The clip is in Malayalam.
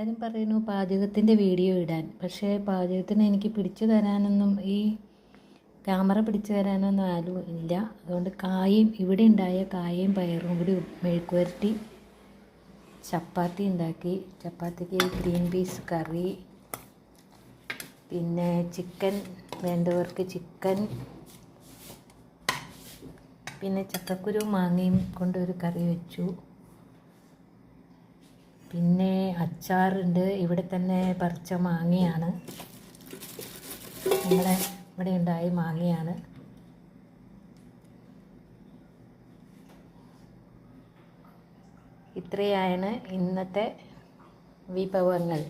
എല്ലാവരും പറയുന്നു പാചകത്തിൻ്റെ വീഡിയോ ഇടാൻ. പക്ഷേ പാചകത്തിന് എനിക്ക് പിടിച്ചു തരാനൊന്നും ഈ ക്യാമറ പിടിച്ചു തരാനൊന്നും ആരും ഇല്ല. അതുകൊണ്ട് കായയും ഇവിടെ ഉണ്ടായ കായയും പയറും കൂടി മെഴുക്ക് പുരട്ടി ചപ്പാത്തി ഉണ്ടാക്കി. ചപ്പാത്തിക്ക് ഗ്രീൻ പീസ് കറി, പിന്നെ ചിക്കൻ വേണ്ടവർക്ക് ചിക്കൻ, പിന്നെ ചക്കക്കുരു മാങ്ങയും കൊണ്ടൊരു കറി വെച്ചു. പിന്നെ അച്ചാറുണ്ട്. ഇവിടെ തന്നെ പറിച്ച മാങ്ങയാണ്, നമ്മുടെ ഇവിടെ ഉണ്ടായ മാങ്ങയാണ്. ഇത്രയാണ് ഇന്നത്തെ വിഭവങ്ങൾ.